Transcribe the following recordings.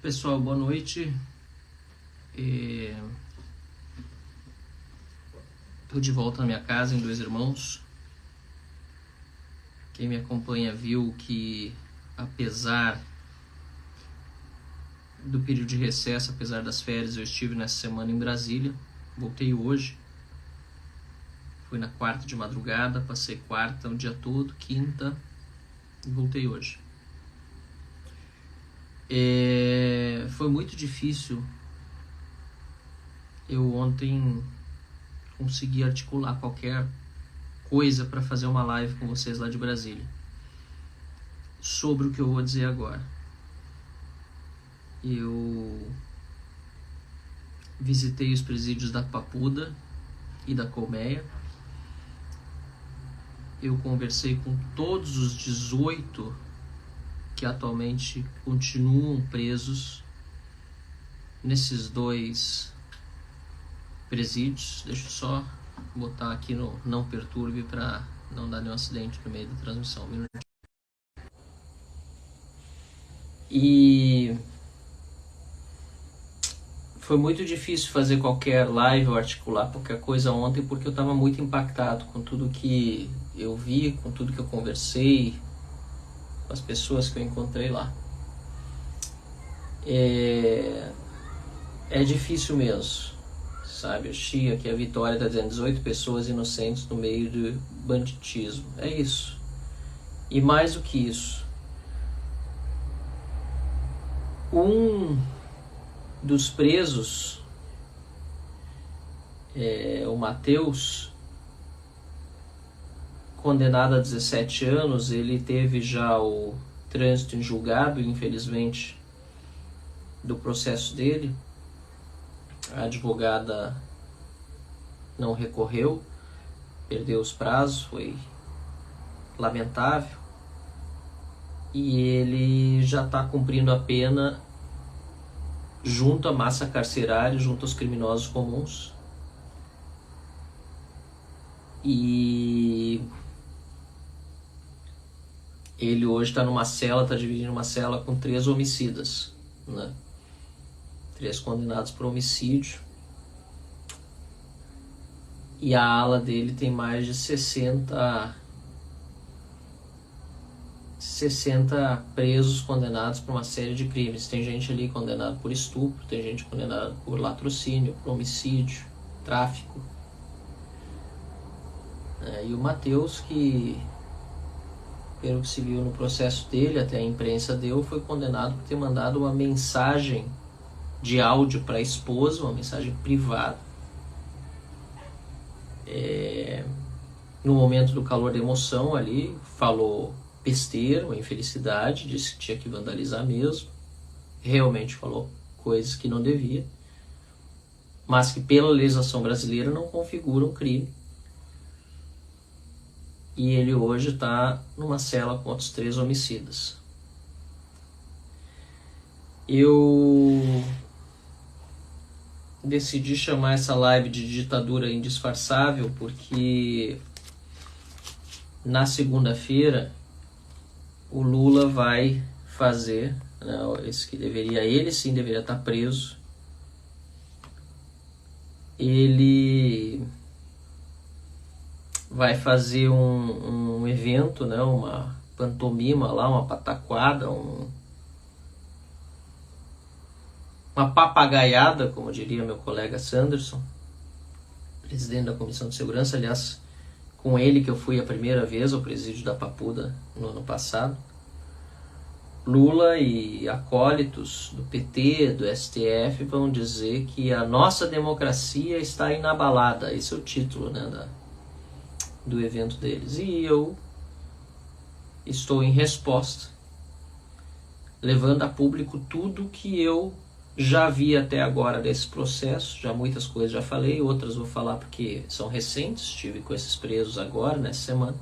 Pessoal, boa noite. Estou de volta na minha casa em Dois Irmãos. Quem me acompanha viu que, apesar do período de recesso, apesar das férias, eu estive nessa semana em Brasília. Voltei hoje. Fui na quarta de madrugada, passei quarta o dia todo, quinta e voltei hoje. Foi muito difícil eu ontem conseguir articular qualquer coisa para fazer uma live com vocês lá de Brasília sobre o que eu vou dizer agora. Eu visitei os presídios da Papuda e da Colmeia. Eu conversei com todos os 18 que atualmente continuam presos nesses dois presídios. Deixa eu só botar aqui no não perturbe para não dar nenhum acidente no meio da transmissão. E foi muito difícil fazer qualquer live ou articular qualquer coisa ontem, porque eu estava muito impactado com tudo que eu vi, com tudo que eu conversei, com as pessoas que eu encontrei lá. É difícil mesmo, sabe? A Chia, que a Vitória está dizendo 18 pessoas inocentes no meio de banditismo. É isso. E mais do que isso, um dos presos, o Matheus, condenado a 17 anos, ele teve já o trânsito em julgado, infelizmente, do processo dele. A advogada não recorreu, perdeu os prazos, foi lamentável. E ele já está cumprindo a pena junto à massa carcerária, junto aos criminosos comuns. E ele hoje está numa cela, está dividindo uma cela com 3 homicidas, né? 3 condenados por homicídio. E a ala dele tem mais de 60 presos condenados por uma série de crimes. Tem gente ali condenada por estupro, tem gente condenada por latrocínio, por homicídio, tráfico. E o Matheus, que pelo que se viu no processo dele, até a imprensa deu, foi condenado por ter mandado uma mensagem de áudio para a esposa, uma mensagem privada, no momento do calor da emoção ali, falou besteira, uma infelicidade, disse que tinha que vandalizar mesmo, realmente falou coisas que não devia, mas que pela legislação brasileira não configura um crime. E ele hoje está numa cela com outros 3 homicidas. Eu decidi chamar essa live de ditadura indisfarçável porque na segunda-feira o Lula vai fazer, né, esse que ele sim deveria estar preso. Ele vai fazer um evento, né, uma pantomima lá, uma pataquada, uma papagaiada, como diria meu colega Sanderson, presidente da Comissão de Segurança, aliás, com ele que eu fui a primeira vez ao presídio da Papuda no ano passado. Lula e acólitos do PT, do STF, vão dizer que a nossa democracia está inabalada. Esse é o título, né, do evento deles. E eu estou em resposta, levando a público tudo que eu já vi até agora desse processo. Já muitas coisas já falei, outras vou falar porque são recentes, estive com esses presos agora, nessa semana.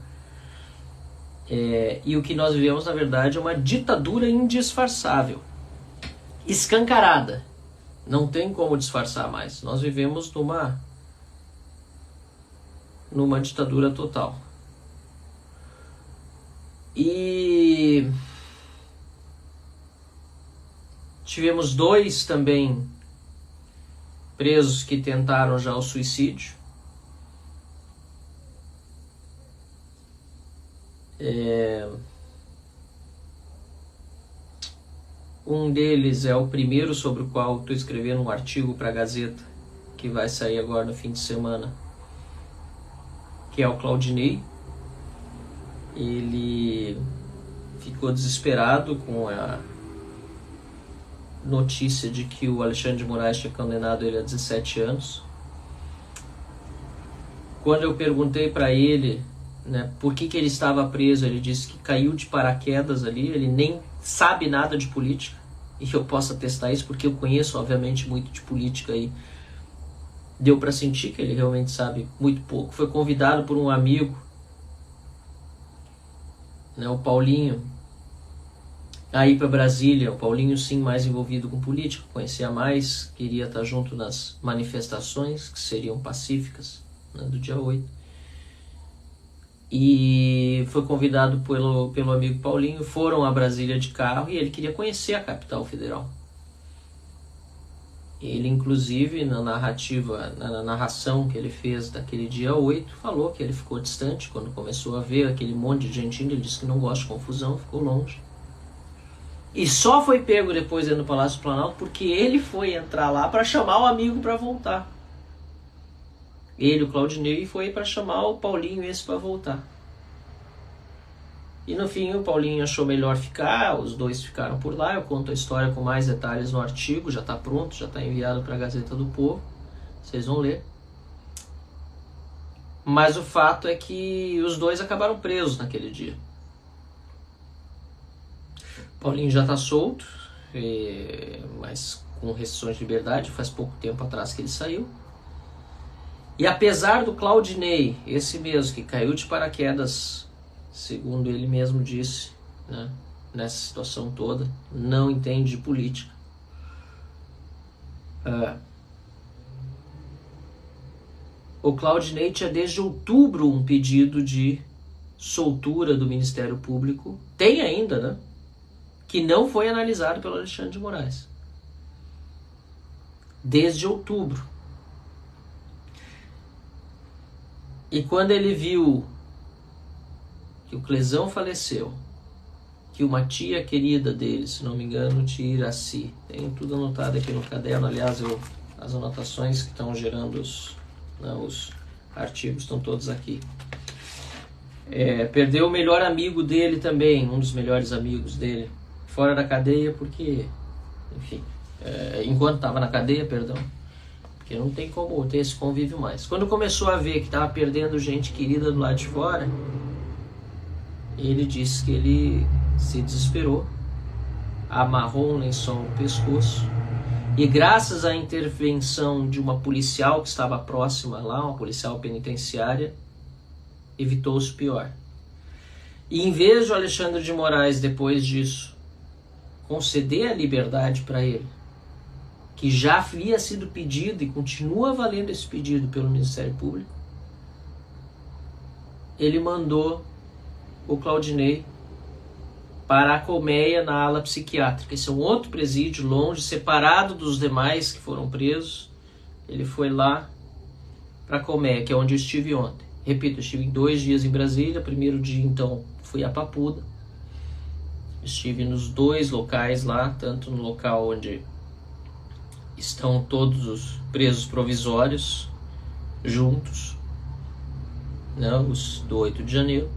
E o que nós vivemos, na verdade, é uma ditadura indisfarçável, escancarada, não tem como disfarçar mais. Nós vivemos numa ditadura total. E Tivemos 2 também presos que tentaram já o suicídio. Um deles é o primeiro sobre o qual estou escrevendo um artigo para a Gazeta, que vai sair agora no fim de semana, que é o Claudinei. Ele ficou desesperado com a notícia de que o Alexandre de Moraes tinha condenado ele a 17 anos. Quando eu perguntei para ele, né, por que ele estava preso, ele disse que caiu de paraquedas ali, ele nem sabe nada de política, e eu posso atestar isso porque eu conheço obviamente muito de política e deu para sentir que ele realmente sabe muito pouco. Foi convidado por um amigo, né, o Paulinho, a ir para Brasília. O Paulinho, sim, mais envolvido com política, conhecia mais, queria estar junto nas manifestações que seriam pacíficas, né, do dia 8. E foi convidado pelo amigo Paulinho, foram a Brasília de carro e ele queria conhecer a capital federal. Ele, inclusive, na narração que ele fez daquele dia 8, falou que ele ficou distante quando começou a ver aquele monte de gente indo. Ele disse que não gosta de confusão, ficou longe. E só foi pego depois dentro do Palácio Planalto porque ele foi entrar lá para chamar o amigo para voltar. Ele, o Claudinei, foi para chamar o Paulinho esse para voltar. E no fim o Paulinho achou melhor ficar, os dois ficaram por lá. Eu conto a história com mais detalhes no artigo, já está pronto, já está enviado para a Gazeta do Povo. Vocês vão ler. Mas o fato é que os dois acabaram presos naquele dia. Paulinho já está solto, mas com restrições de liberdade, faz pouco tempo atrás que ele saiu. E apesar do Claudinei, esse mesmo que caiu de paraquedas, segundo ele mesmo disse, né, nessa situação toda, não entende de política. O Claudinei tinha desde outubro um pedido de soltura do Ministério Público, tem ainda, né, que não foi analisado pelo Alexandre de Moraes. Desde outubro. E quando ele viu que o Clesão faleceu, que uma tia querida dele, se não me engano, tia Iraci, tenho tudo anotado aqui no caderno, aliás, as anotações que estão gerando os artigos estão todos aqui. Perdeu o melhor amigo dele também, um dos melhores amigos dele, fora da cadeia, porque, enfim, enquanto estava na cadeia, perdão, porque não tem como ter esse convívio mais. Quando começou a ver que estava perdendo gente querida do lado de fora, ele disse que ele se desesperou, amarrou um lençol no pescoço e, graças à intervenção de uma policial que estava próxima lá, uma policial penitenciária, evitou-se o pior. E em vez de Alexandre de Moraes, depois disso, conceder a liberdade para ele, que já havia sido pedido e continua valendo esse pedido pelo Ministério Público, ele mandou o Claudinei para a colmeia na ala psiquiátrica. Esse é um outro presídio, longe, separado dos demais que foram presos. Ele foi lá para a colmeia, que é onde eu estive ontem. Repito, eu estive 2 dias em Brasília. Primeiro dia, então, fui a Papuda. Estive nos 2 locais lá, tanto no local onde estão todos os presos provisórios juntos, né, os do 8 de janeiro,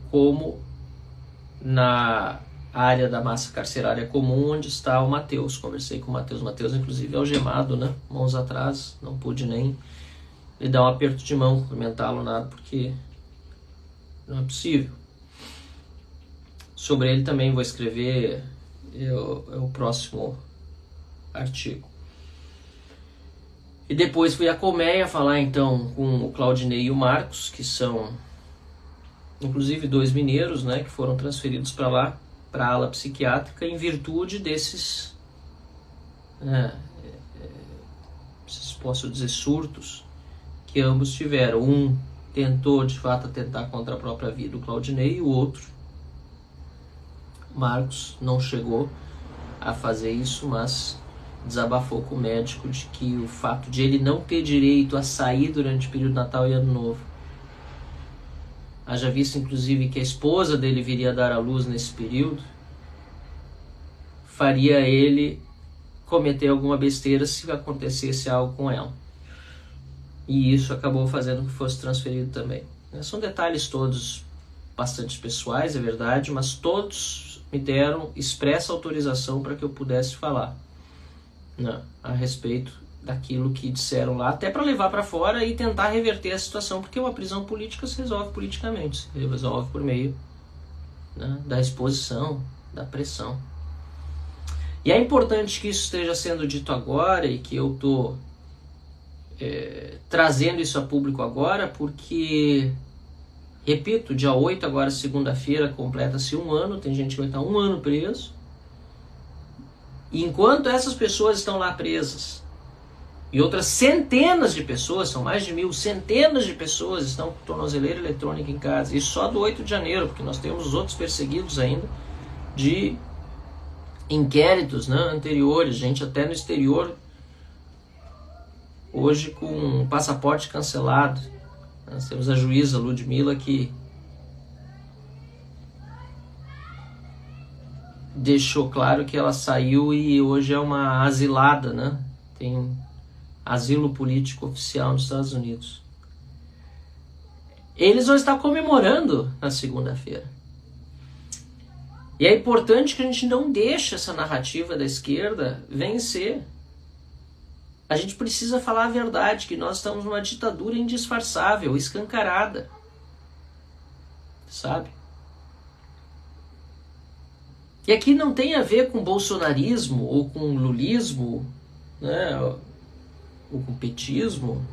como na área da massa carcerária comum, onde está o Matheus. Conversei com o Matheus, inclusive algemado, né, mãos atrás, não pude nem lhe dar um aperto de mão, cumprimentá-lo, nada, porque não é possível. Sobre ele também vou escrever o próximo artigo. E depois fui à colmeia falar então com o Claudinei e o Marcos, que são inclusive 2 mineiros, né, que foram transferidos para lá, para a ala psiquiátrica, em virtude desses, se posso dizer, surtos que ambos tiveram. Um tentou de fato atentar contra a própria vida, o Claudinei, e o outro, Marcos, não chegou, a fazer isso, mas desabafou com o médico de que o fato de ele não ter direito a sair durante o período de Natal e Ano Novo, haja visto inclusive que a esposa dele viria dar à luz nesse período, faria ele cometer alguma besteira se acontecesse algo com ela. E isso acabou fazendo que fosse transferido também. São detalhes todos bastante pessoais, é verdade, mas todos me deram expressa autorização para que eu pudesse falar, né, a respeito daquilo que disseram lá, até para levar para fora e tentar reverter a situação, porque uma prisão política se resolve politicamente, se resolve por meio, né, da exposição, da pressão. E é importante que isso esteja sendo dito agora e que eu estou trazendo isso a público agora, porque, repito, dia 8, agora segunda-feira, completa-se 1 ano, tem gente que vai estar 1 ano preso. E enquanto essas pessoas estão lá presas, e outras centenas de pessoas, são mais de 1.000, centenas de pessoas estão com tornozeleira eletrônica em casa, isso só do 8 de janeiro, porque nós temos os outros perseguidos ainda de inquéritos, né, anteriores, gente até no exterior, hoje com passaporte cancelado. Nós temos a juíza Ludmila que deixou claro que ela saiu e hoje é uma asilada, né? Tem asilo político oficial nos Estados Unidos. Eles vão estar comemorando na segunda-feira. E é importante que a gente não deixe essa narrativa da esquerda vencer. A gente precisa falar a verdade, que nós estamos numa ditadura indisfarçável, escancarada. Sabe? E aqui não tem a ver com bolsonarismo, ou com lulismo, né, ou com petismo,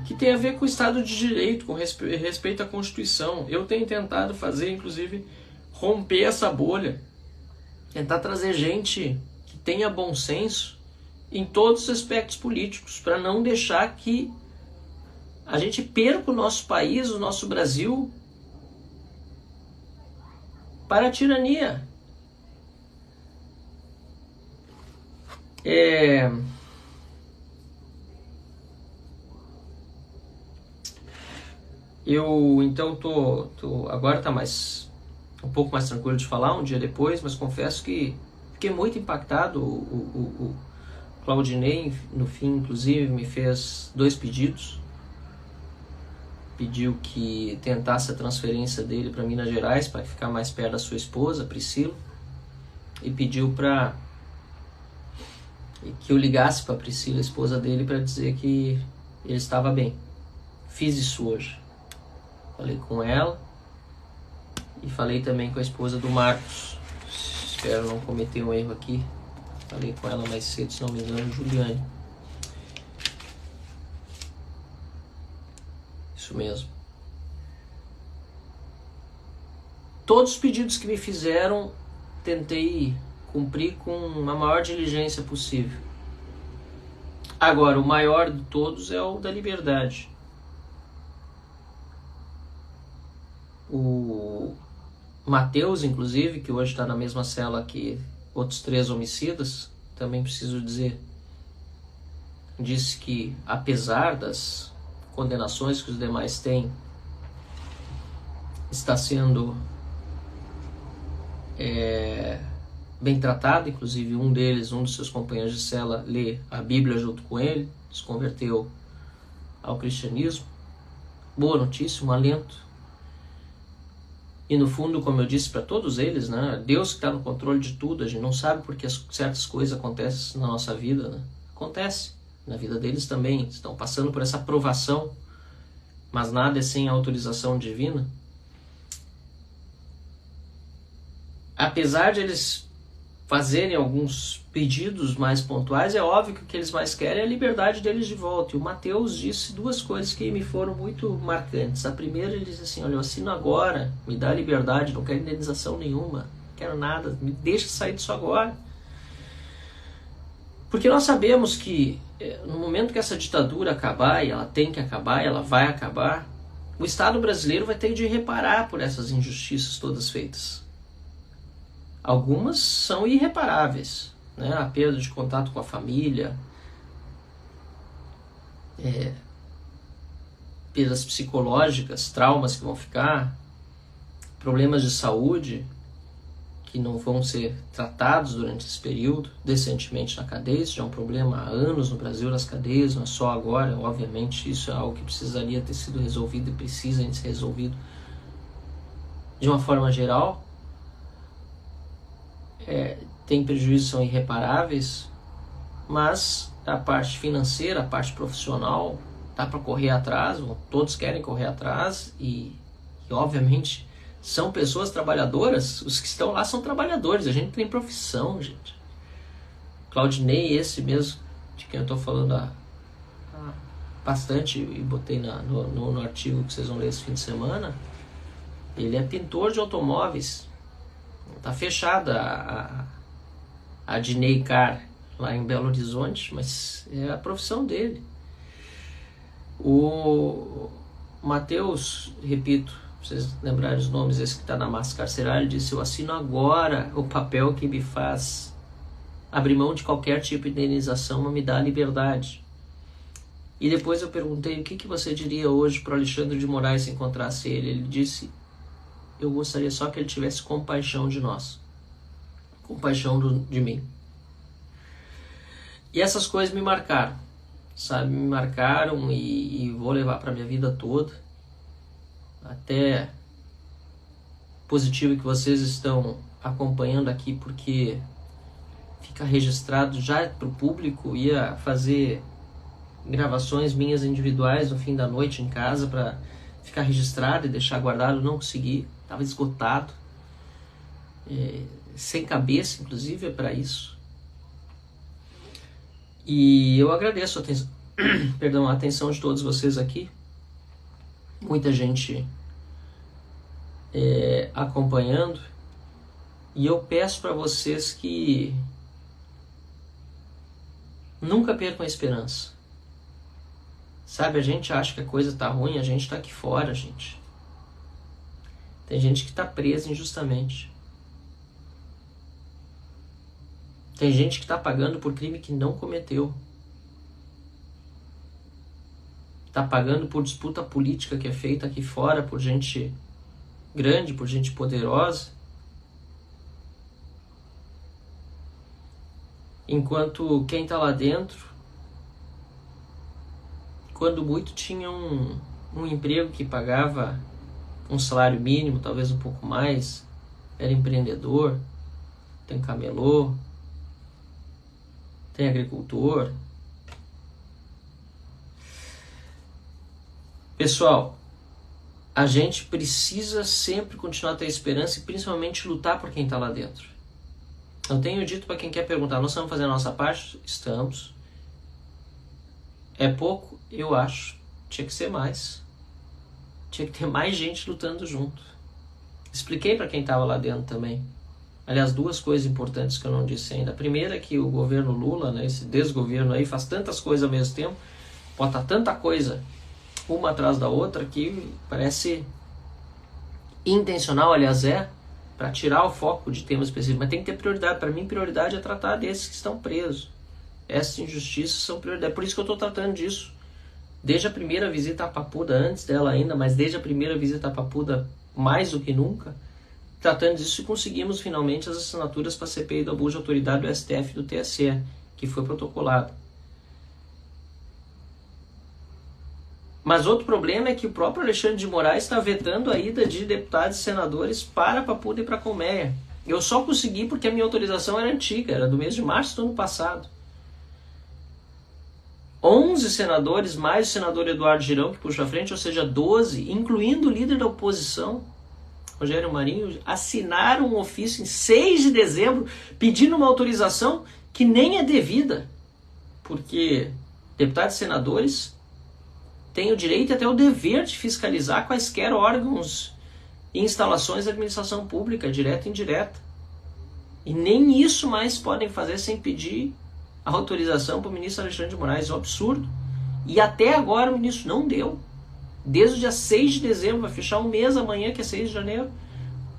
que tem a ver com o Estado de Direito, com respeito à Constituição. Eu tenho tentado fazer, inclusive, romper essa bolha, tentar trazer gente que tenha bom senso em todos os aspectos políticos, para não deixar que a gente perca o nosso país, o nosso Brasil, para a tirania. Eu então agora tá um pouco mais tranquilo de falar um dia depois, mas confesso que fiquei muito impactado. O Claudinei, no fim, inclusive, me fez 2 pedidos. Pediu que tentasse a transferência dele para Minas Gerais, para ficar mais perto da sua esposa, Priscila, e pediu para que eu ligasse para Priscila, a esposa dele, para dizer que ele estava bem. Fiz isso hoje. Falei com ela e falei também com a esposa do Marcos. Espero não cometer um erro aqui. Falei com ela mais cedo, se não me engano, Juliane. Isso mesmo. Todos os pedidos que me fizeram, tentei cumprir com a maior diligência possível. Agora, o maior de todos é o da liberdade. O Matheus, inclusive, que hoje está na mesma cela que outros 3 homicidas, também preciso dizer, disse que, apesar das condenações que os demais têm, está sendo bem tratado. Inclusive um dos seus companheiros de cela, lê a Bíblia junto com ele, se converteu ao cristianismo. Boa notícia, um alento. E no fundo, como eu disse para todos eles, né, Deus que está no controle de tudo. A gente não sabe porque certas coisas acontecem na nossa vida, né? Acontece. Na vida deles também. Estão passando por essa provação, mas nada é sem autorização divina. Apesar de eles fazerem alguns pedidos mais pontuais, é óbvio que o que eles mais querem é a liberdade deles de volta. E o Matheus disse 2 coisas que me foram muito marcantes. A primeira, ele disse assim: olha, eu assino agora, me dá liberdade, não quero indenização nenhuma, não quero nada, me deixa sair disso agora. Porque nós sabemos que no momento que essa ditadura acabar, e ela tem que acabar, ela vai acabar, o Estado brasileiro vai ter de reparar por essas injustiças todas feitas. Algumas são irreparáveis, né? A perda de contato com a família, perdas psicológicas, traumas que vão ficar, problemas de saúde que não vão ser tratados durante esse período decentemente na cadeia. Isso já é um problema há anos no Brasil, nas cadeias, não é só agora. Obviamente isso é algo que precisaria ter sido resolvido e precisa ser resolvido de uma forma geral. Tem prejuízos, são irreparáveis, mas a parte financeira, a parte profissional, dá para correr atrás, todos querem correr atrás e obviamente são pessoas trabalhadoras, os que estão lá são trabalhadores, a gente tem profissão, gente. Claudinei, esse mesmo de quem eu estou falando há bastante e botei no artigo que vocês vão ler esse fim de semana, ele é pintor de automóveis. Tá fechada a Dinei Car lá em Belo Horizonte, mas é a profissão dele. O Matheus, repito, pra vocês lembrarem os nomes, esse que está na massa carcerária, ele disse: eu assino agora o papel que me faz abrir mão de qualquer tipo de indenização, mas me dá liberdade. E depois eu perguntei: o que você diria hoje para o Alexandre de Moraes se encontrasse ele? Ele disse: eu gostaria só que ele tivesse compaixão de nós, compaixão de mim. E essas coisas me marcaram, sabe? Me marcaram e vou levar para minha vida toda. Até positivo que vocês estão acompanhando aqui, porque fica registrado já para o público. Ia fazer gravações minhas individuais no fim da noite em casa para ficar registrado e deixar guardado, não consegui. Estava esgotado, sem cabeça, inclusive, é para isso. E eu agradeço a atenção de todos vocês aqui. Muita gente acompanhando. E eu peço para vocês que nunca percam a esperança. Sabe, a gente acha que a coisa tá ruim, a gente tá aqui fora, gente. Tem gente que está presa injustamente. Tem gente que está pagando por crime que não cometeu. Está pagando por disputa política que é feita aqui fora por gente grande, por gente poderosa. Enquanto quem está lá dentro, quando muito, tinha um emprego que pagava um salário mínimo, talvez um pouco mais, era empreendedor, tem camelô, tem agricultor. Pessoal, a gente precisa sempre continuar a ter esperança e principalmente lutar por quem está lá dentro. Eu tenho dito para quem quer perguntar: nós estamos fazendo a nossa parte? Estamos. É pouco? Eu acho. Tinha que ser mais. Tinha que ter mais gente lutando junto. Expliquei para quem estava lá dentro também. Aliás, duas coisas importantes que eu não disse ainda. A primeira é que o governo Lula, né, esse desgoverno aí, faz tantas coisas ao mesmo tempo, bota tanta coisa uma atrás da outra que parece intencional, aliás para tirar o foco de temas específicos. Mas tem que ter prioridade. Para mim, prioridade é tratar desses que estão presos. Essas injustiças são prioridade. É por isso que eu estou tratando disso. Desde a primeira visita à Papuda, antes dela ainda, mas desde a primeira visita à Papuda, mais do que nunca, tratando disso, e conseguimos finalmente as assinaturas para a CPI do abuso de autoridade do STF e do TSE, que foi protocolado. Mas outro problema é que o próprio Alexandre de Moraes está vetando a ida de deputados e senadores para a Papuda e para a Colmeia. Eu só consegui porque a minha autorização era antiga, era do mês de março do ano passado. 11 senadores, mais o senador Eduardo Girão, que puxa a frente, ou seja, 12, incluindo o líder da oposição, Rogério Marinho, assinaram um ofício em 6 de dezembro pedindo uma autorização que nem é devida, porque deputados e senadores têm o direito e até o dever de fiscalizar quaisquer órgãos e instalações da administração pública, direta e indireta. E nem isso mais podem fazer sem pedir a autorização para o ministro Alexandre de Moraes. É um absurdo. E até agora o ministro não deu. Desde o dia 6 de dezembro, vai fechar um mês amanhã, que é 6 de janeiro,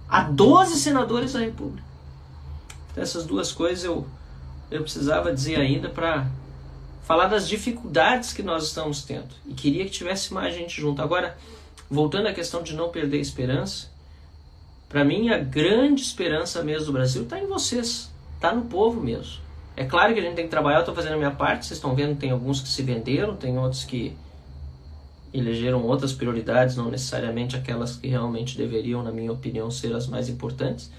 a 12 senadores da República. Então, essas duas coisas eu precisava dizer ainda para falar das dificuldades que nós estamos tendo. E queria que tivesse mais gente junto. Agora, voltando à questão de não perder a esperança, para mim a grande esperança mesmo do Brasil está em vocês, está no povo mesmo. É claro que a gente tem que trabalhar, eu estou fazendo a minha parte, vocês estão vendo, tem alguns que se venderam, tem outros que elegeram outras prioridades, não necessariamente aquelas que realmente deveriam, na minha opinião, ser as mais importantes.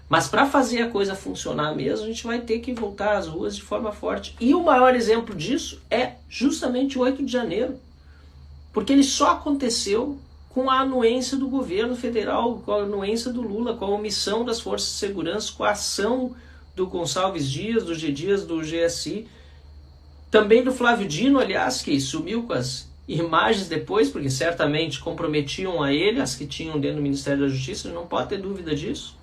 Mas para fazer a coisa funcionar mesmo, a gente vai ter que voltar às ruas de forma forte. E o maior exemplo disso é justamente o 8 de janeiro. Porque ele só aconteceu com a anuência do governo federal, com a anuência do Lula, com a omissão das forças de segurança, com a ação do Gonçalves Dias, do G. Dias, do GSI. Também do Flávio Dino, aliás, que sumiu com as imagens depois, porque certamente comprometiam a ele, as que tinham dentro do Ministério da Justiça, não pode ter dúvida disso.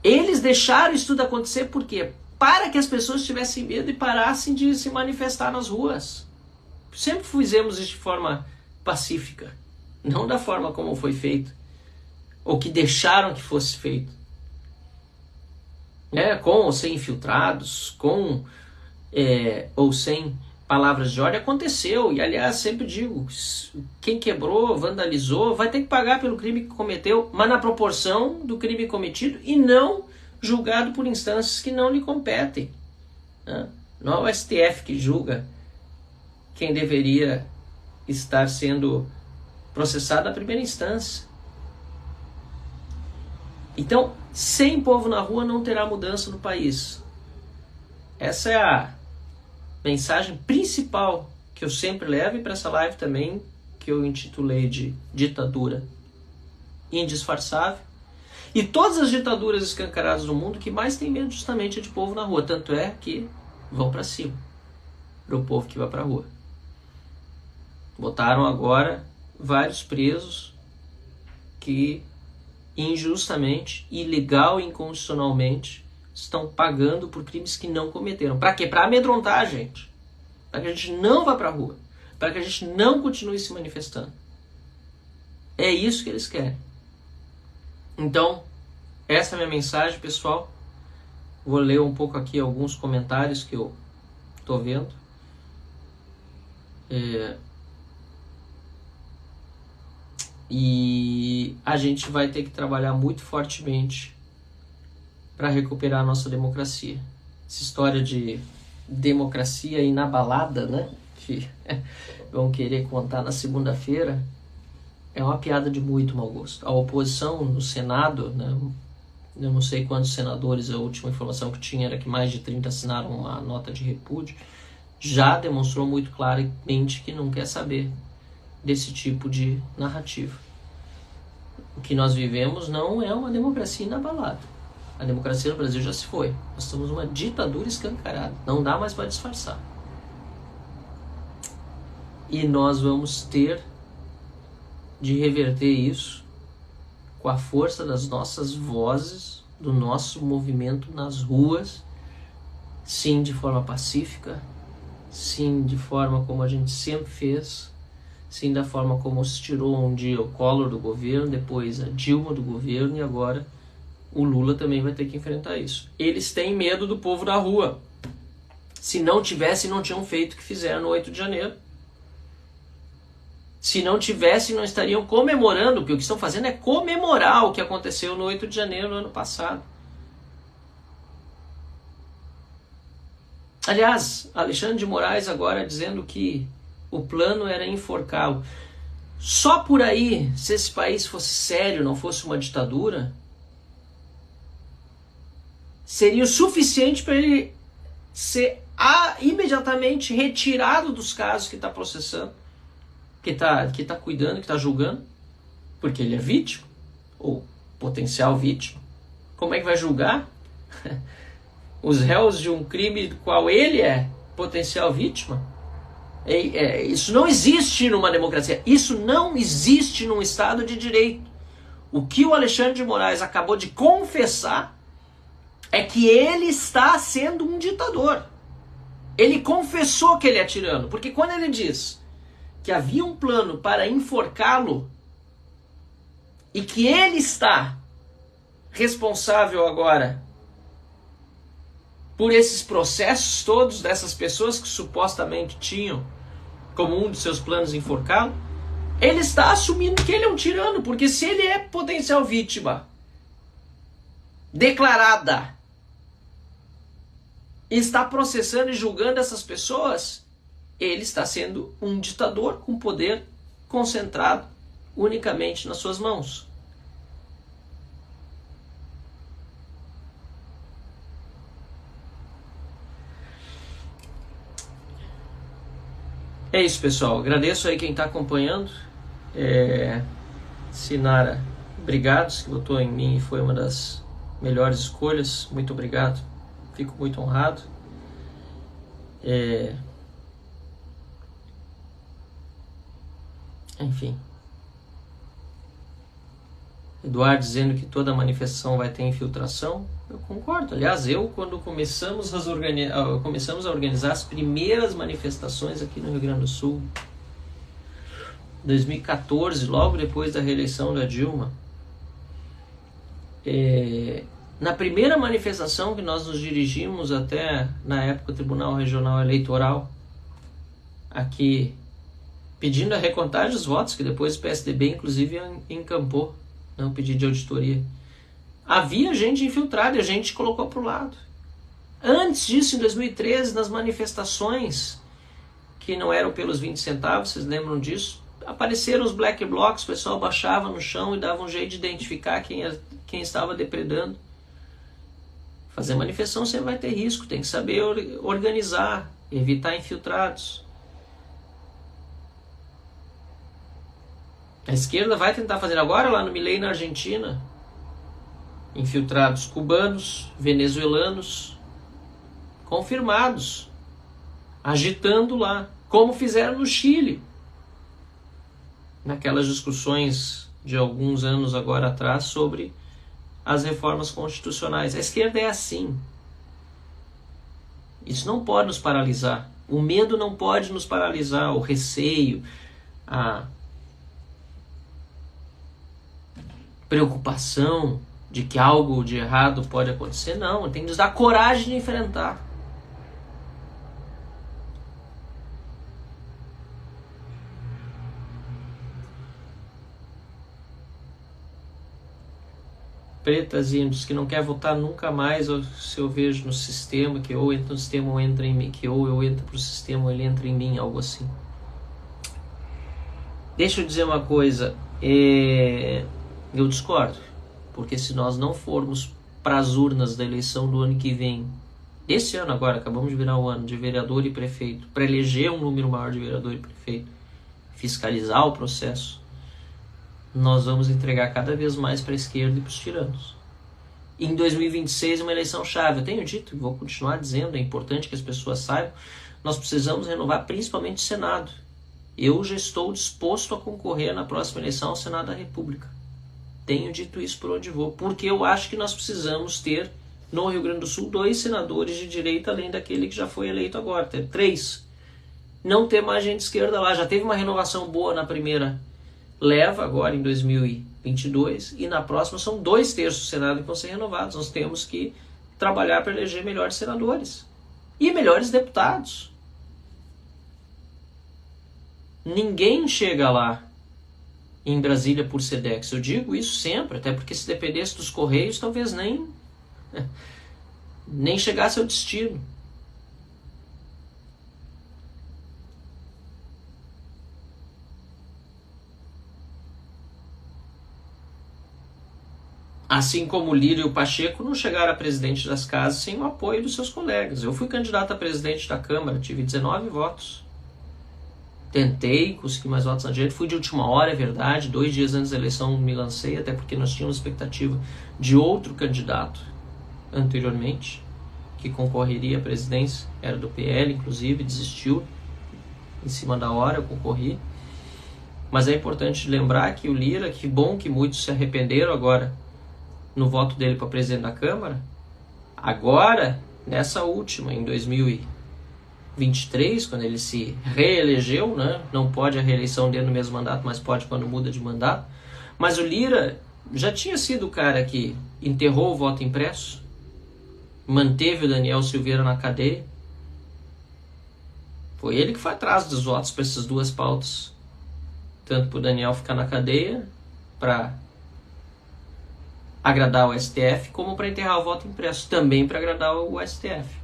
Eles deixaram isso tudo acontecer por quê? Para que as pessoas tivessem medo e parassem de se manifestar nas ruas. Sempre fizemos isso de forma pacífica, não da forma como foi feito, ou que deixaram que fosse feito. Com ou sem infiltrados, com ou sem palavras de ordem, aconteceu. E aliás, sempre digo, quem quebrou, vandalizou, vai ter que pagar pelo crime que cometeu, mas na proporção do crime cometido e não julgado por instâncias que não lhe competem. Não é o STF que julga quem deveria estar sendo processado na primeira instância. Então, sem povo na rua não terá mudança no país. Essa é a mensagem principal que eu sempre levo, e para essa live também, que eu intitulei de ditadura indisfarçável. E todas as ditaduras escancaradas do mundo, que mais tem medo justamente é de povo na rua. Tanto é que vão para cima do povo que vai para a rua. Botaram agora vários presos que injustamente, ilegal e inconstitucionalmente estão pagando por crimes que não cometeram. Para quê? Para amedrontar a gente. Para que a gente não vá para a rua. Para que a gente não continue se manifestando. É isso que eles querem. Então, essa é a minha mensagem, pessoal. Vou ler um pouco aqui alguns comentários que eu estou vendo. E a gente vai ter que trabalhar muito fortemente para recuperar a nossa democracia. Essa história de democracia inabalada, né, que vão querer contar na segunda-feira, é uma piada de muito mau gosto. A oposição no Senado, né, eu não sei quantos senadores, a última informação que tinha era que mais de 30 assinaram uma nota de repúdio, já demonstrou muito claramente que não quer saber desse tipo de narrativa. O que nós vivemos não é uma democracia inabalada. A democracia no Brasil já se foi. Nós estamos numa ditadura escancarada. Não dá mais para disfarçar. E nós vamos ter de reverter isso com a força das nossas vozes, do nosso movimento nas ruas, sim, de forma pacífica, sim, de forma como a gente sempre fez, sim, da forma como se tirou um dia o Collor do governo, depois a Dilma do governo e agora o Lula também vai ter que enfrentar isso. Eles têm medo do povo na rua. Se não tivessem, não tinham feito o que fizeram no 8 de janeiro. Se não tivessem, não estariam comemorando, porque o que estão fazendo é comemorar o que aconteceu no 8 de janeiro no ano passado. Aliás, Alexandre de Moraes agora dizendo que o plano era enforcá-lo. Só por aí, se esse país fosse sério, não fosse uma ditadura, seria o suficiente para ele ser imediatamente retirado dos casos que está processando, que está cuidando, que está julgando, porque ele é vítima, ou potencial vítima. Como é que vai julgar os réus de um crime do qual ele é potencial vítima? Isso não existe numa democracia. Isso não existe num Estado de Direito. O que o Alexandre de Moraes acabou de confessar é que ele está sendo um ditador. Ele confessou que ele é tirano, porque quando ele diz que havia um plano para enforcá-lo e que ele está responsável agora por esses processos todos dessas pessoas que supostamente tinham como um de seus planos enforcá-lo, ele está assumindo que ele é um tirano, porque se ele é potencial vítima declarada e está processando e julgando essas pessoas, ele está sendo um ditador com poder concentrado unicamente nas suas mãos. É isso, pessoal. Agradeço aí quem está acompanhando. Sinara, obrigado, que votou em mim e foi uma das melhores escolhas. Muito obrigado. Fico muito honrado. Enfim. Eduardo dizendo que toda manifestação vai ter infiltração. Eu concordo. Aliás, quando começamos a organizar as primeiras manifestações aqui no Rio Grande do Sul, 2014, logo depois da reeleição da Dilma, na primeira manifestação que nós nos dirigimos até, na época, o Tribunal Regional Eleitoral, aqui, pedindo a recontagem dos votos, que depois o PSDB, inclusive, encampou, não pedido de auditoria. Havia gente infiltrada e a gente colocou para o lado. Antes disso, em 2013, nas manifestações, que não eram pelos 20 centavos, vocês lembram disso? Apareceram os black blocs, o pessoal baixava no chão e dava um jeito de identificar quem estava depredando. Fazer manifestação sempre vai ter risco, tem que saber organizar, evitar infiltrados. A esquerda vai tentar fazer agora lá no Milei, na Argentina, infiltrados cubanos, venezuelanos, confirmados, agitando lá, como fizeram no Chile, naquelas discussões de alguns anos agora atrás sobre as reformas constitucionais. A esquerda é assim. Isso não pode nos paralisar. O medo não pode nos paralisar, o receio, a preocupação de que algo de errado pode acontecer. Não, tem que nos dar coragem de enfrentar. Pretas índios que não quer votar nunca mais, ou se eu vejo no sistema, que ou entra no sistema ou entra em mim, que ou eu entro pro sistema ou ele entra em mim, algo assim. Deixa eu dizer uma coisa, eu discordo, porque se nós não formos para as urnas da eleição do ano que vem, esse ano agora, acabamos de virar o ano de vereador e prefeito, para eleger um número maior de vereador e prefeito, fiscalizar o processo, nós vamos entregar cada vez mais para a esquerda e para os tiranos. Em 2026 é uma eleição chave. Eu tenho dito e vou continuar dizendo, é importante que as pessoas saibam, nós precisamos renovar principalmente o Senado. Eu já estou disposto a concorrer na próxima eleição ao Senado da República. Tenho dito isso por onde vou, porque eu acho que nós precisamos ter no Rio Grande do Sul 2 senadores de direita, além daquele que já foi eleito agora, ter 3. Não ter mais gente de esquerda lá. Já teve uma renovação boa na primeira leva agora em 2022 e na próxima são 2/3 do Senado que vão ser renovados. Nós temos que trabalhar para eleger melhores senadores e melhores deputados. Ninguém chega lá em Brasília por Sedex. Eu digo isso sempre, até porque se dependesse dos Correios talvez nem chegasse ao destino. Assim como o Lira e o Pacheco não chegaram a presidente das casas sem o apoio dos seus colegas. Eu fui candidato a presidente da Câmara, tive 19 votos. Tentei conseguir mais votos na direita, fui de última hora, é verdade, 2 dias antes da eleição me lancei, até porque nós tínhamos expectativa de outro candidato anteriormente, que concorreria à presidência, era do PL, inclusive, desistiu, em cima da hora eu concorri. Mas é importante lembrar que o Lira, que bom que muitos se arrependeram agora, no voto dele para presidente da Câmara, agora, nessa última, em 2023, quando ele se reelegeu, né? Não pode a reeleição dele no mesmo mandato, mas pode quando muda de mandato. Mas o Lira já tinha sido o cara que enterrou o voto impresso, manteve o Daniel Silveira na cadeia. Foi ele que foi atrás dos votos para essas duas pautas. Tanto para o Daniel ficar na cadeia, para agradar o STF, como para enterrar o voto impresso, também para agradar o STF.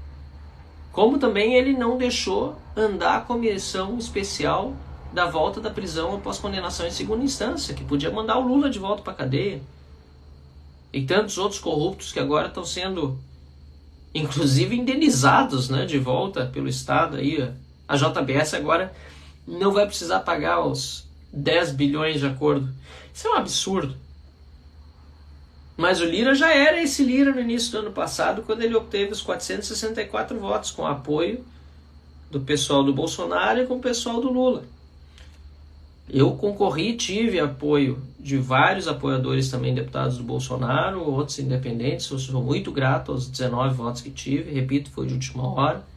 Como também ele não deixou andar a comissão especial da volta da prisão após condenação em segunda instância, que podia mandar o Lula de volta para a cadeia. E tantos outros corruptos que agora estão sendo, inclusive, indenizados, né, de volta pelo Estado. Aí, a JBS agora não vai precisar pagar os 10 bilhões de acordo. Isso é um absurdo. Mas o Lira já era esse Lira no início do ano passado, quando ele obteve os 464 votos, com apoio do pessoal do Bolsonaro e com o pessoal do Lula. Eu concorri, tive apoio de vários apoiadores também, deputados do Bolsonaro, outros independentes. Eu sou muito grato aos 19 votos que tive, repito, foi de última hora.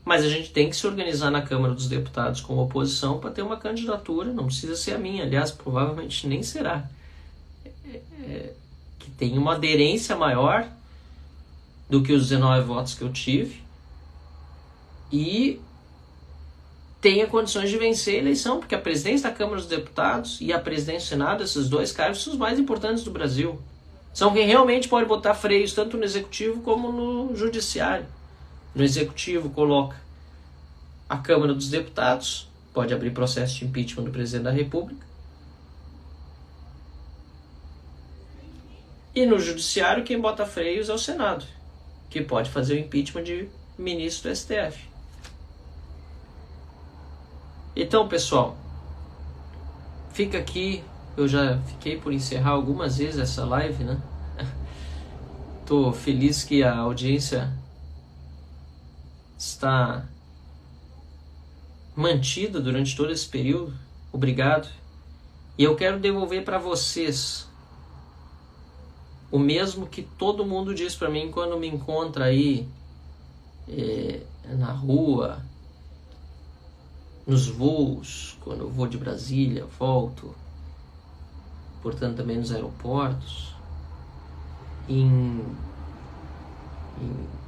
Mas a gente tem que se organizar na Câmara dos Deputados como oposição para ter uma candidatura, não precisa ser a minha, aliás, provavelmente nem será. Que tem uma aderência maior do que os 19 votos que eu tive e tenha condições de vencer a eleição, porque a presidência da Câmara dos Deputados e a presidência do Senado, esses dois cargos, são os mais importantes do Brasil. São quem realmente pode botar freios tanto no Executivo como no Judiciário. No Executivo coloca a Câmara dos Deputados, pode abrir processo de impeachment do presidente da República. E no Judiciário quem bota freios é o Senado, que pode fazer o impeachment de ministro do STF. Então, pessoal, fica aqui. Eu já fiquei por encerrar algumas vezes essa live, né? Tô feliz que a audiência está mantida durante todo esse período. Obrigado. E eu quero devolver para vocês o mesmo que todo mundo diz para mim quando me encontra aí na rua, nos voos, quando eu vou de Brasília, volto, portanto também nos aeroportos, em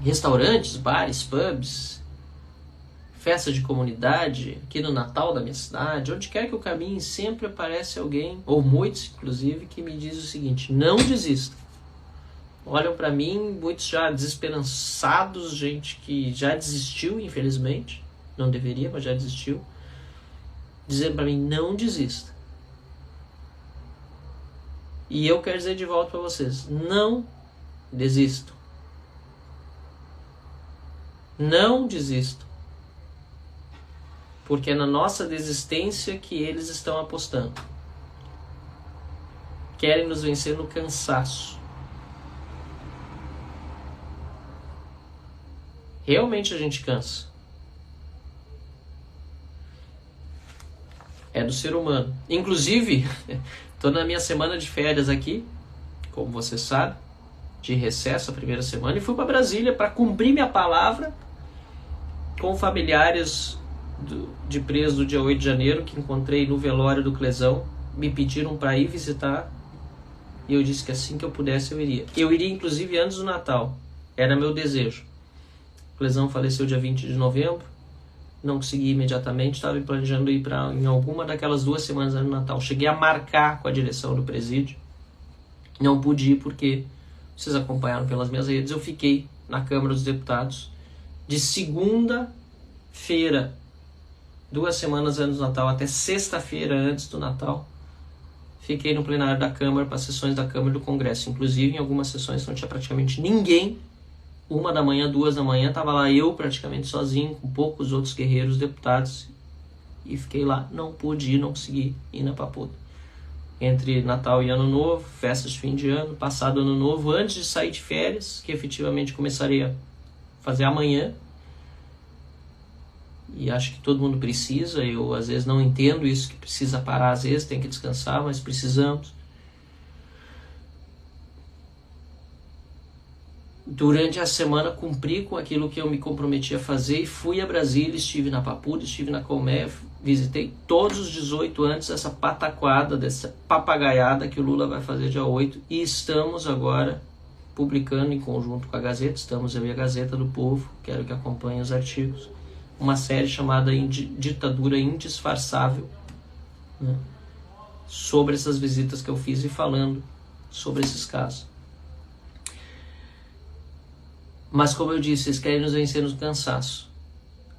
restaurantes, bares, pubs, festas de comunidade, aqui no Natal da minha cidade, onde quer que eu caminhe, sempre aparece alguém, ou muitos inclusive, que me diz o seguinte: não desista. Olham para mim, muitos já desesperançados, gente que já desistiu, infelizmente, não deveria, mas já desistiu, dizendo para mim: não desista. E eu quero dizer de volta para vocês: não desistam. Não desistam. Porque é na nossa desistência que eles estão apostando. Querem nos vencer no cansaço. Realmente a gente cansa. É do ser humano. Inclusive, estou na minha semana de férias aqui, como você sabe, de recesso a primeira semana, e fui para Brasília para cumprir minha palavra com familiares de preso do dia 8 de janeiro, que encontrei no velório do Clesão. Me pediram para ir visitar, e eu disse que assim que eu pudesse eu iria. Eu iria inclusive antes do Natal, era meu desejo. O Clesão faleceu dia 20 de novembro, não consegui imediatamente, estava planejando ir em alguma daquelas 2 semanas do Natal. Cheguei a marcar com a direção do presídio, não pude ir porque, vocês acompanharam pelas minhas redes, eu fiquei na Câmara dos Deputados de segunda-feira, 2 semanas antes do Natal, até sexta-feira antes do Natal. Fiquei no plenário da Câmara, para as sessões da Câmara e do Congresso. Inclusive, em algumas sessões não tinha praticamente ninguém. 1 da manhã, 2 da manhã, estava lá eu praticamente sozinho, com poucos outros guerreiros deputados. E fiquei lá, não pude ir, não consegui ir na Papuda. Entre Natal e Ano Novo, festas de fim de ano, passado Ano Novo, antes de sair de férias, que efetivamente começaria a fazer amanhã. E acho que todo mundo precisa, eu às vezes não entendo isso, que precisa parar, às vezes tem que descansar, mas precisamos. Durante a semana cumpri com aquilo que eu me comprometi a fazer e fui a Brasília, estive na Papuda, estive na Colmeia, visitei todos os 18 antes dessa pataquada, dessa papagaiada que o Lula vai fazer dia 8. E estamos agora publicando em conjunto com a Gazeta, estamos eu e a Gazeta do Povo, quero que acompanhe os artigos, uma série chamada Ditadura Indisfarçável, né, sobre essas visitas que eu fiz e falando sobre esses casos. Mas como eu disse, eles querem nos vencer no cansaço.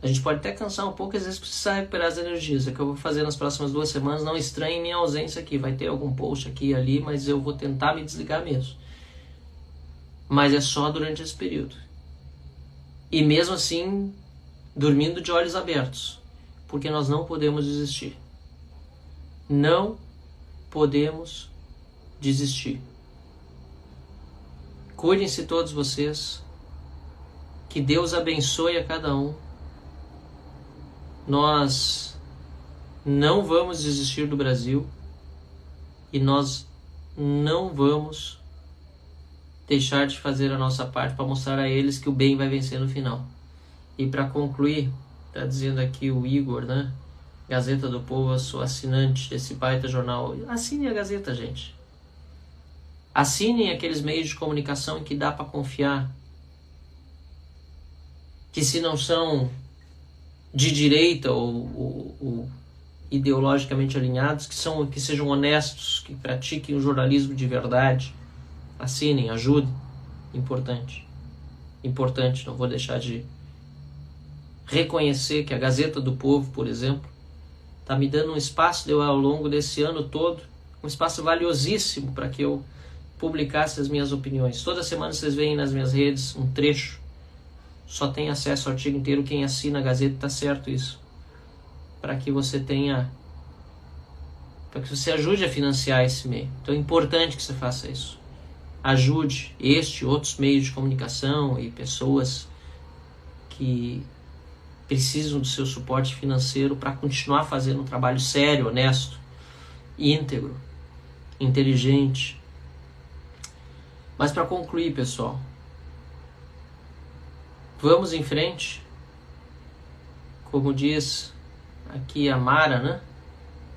A gente pode até cansar um pouco, às vezes precisa recuperar as energias. É o que eu vou fazer nas próximas 2 semanas. Não estranhe minha ausência aqui. Vai ter algum post aqui e ali, mas eu vou tentar me desligar mesmo. Mas é só durante esse período. E mesmo assim, dormindo de olhos abertos. Porque nós não podemos desistir. Não podemos desistir. Cuidem-se todos vocês. Que Deus abençoe a cada um. Nós não vamos desistir do Brasil e nós não vamos deixar de fazer a nossa parte para mostrar a eles que o bem vai vencer no final. E para concluir, está dizendo aqui o Igor, né? Gazeta do Povo, eu sou assinante desse baita jornal. Assinem a Gazeta, gente. Assinem aqueles meios de comunicação em que dá para confiar. Que se não são de direita ou ideologicamente alinhados, que sejam honestos, que pratiquem o jornalismo de verdade. Assinem, ajudem. Importante. Importante, não vou deixar de reconhecer que a Gazeta do Povo, por exemplo, está me dando um espaço ao longo desse ano todo, um espaço valiosíssimo para que eu publicasse as minhas opiniões. Toda semana vocês veem nas minhas redes um trecho. Só tem acesso ao artigo inteiro quem assina a Gazeta, tá certo isso. Para que você tenha... para que você ajude a financiar esse meio. Então é importante que você faça isso. Ajude este e outros meios de comunicação e pessoas que precisam do seu suporte financeiro para continuar fazendo um trabalho sério, honesto, íntegro, inteligente. Mas para concluir, pessoal, vamos em frente. Como diz aqui a Mara, né?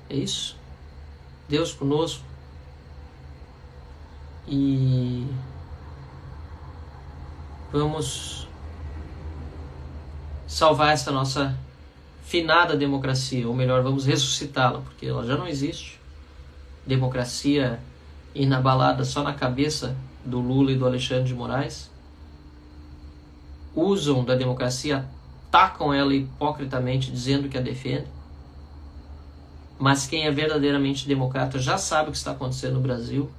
É isso. Deus conosco. E vamos salvar essa nossa finada democracia. Ou melhor, vamos ressuscitá-la, porque ela já não existe. Democracia inabalada só na cabeça do Lula e do Alexandre de Moraes. Usam da democracia, atacam ela hipocritamente, dizendo que a defende. Mas quem é verdadeiramente democrata já sabe o que está acontecendo no Brasil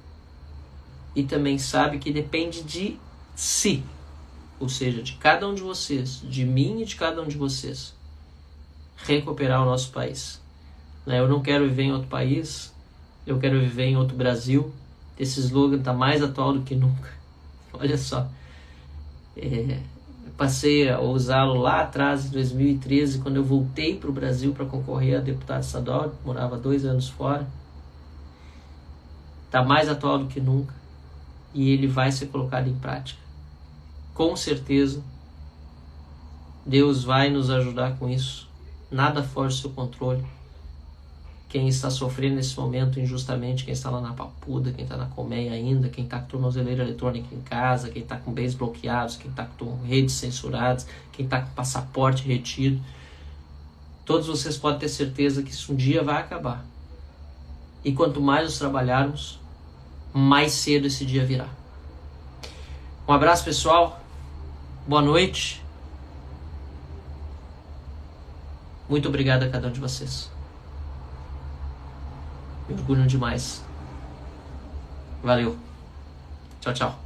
e também sabe que depende de si, ou seja, de cada um de vocês, de mim e de cada um de vocês, recuperar o nosso país. Eu não quero viver em outro país, eu quero viver em outro Brasil. Esse slogan está mais atual do que nunca. Olha só, passei a usá-lo lá atrás, em 2013, quando eu voltei para o Brasil para concorrer a deputado estadual, morava 2 anos fora. Está mais atual do que nunca e ele vai ser colocado em prática. Com certeza, Deus vai nos ajudar com isso. Nada foge do seu controle. Quem está sofrendo nesse momento injustamente, quem está lá na Papuda, quem está na colmeia ainda, quem está com tornozeleira eletrônica em casa, quem está com bens bloqueados, quem está com redes censuradas, quem está com passaporte retido, todos vocês podem ter certeza que isso um dia vai acabar. E quanto mais nós trabalharmos, mais cedo esse dia virá. Um abraço, pessoal. Boa noite. Muito obrigado a cada um de vocês. Me orgulho demais. Valeu. Tchau, tchau.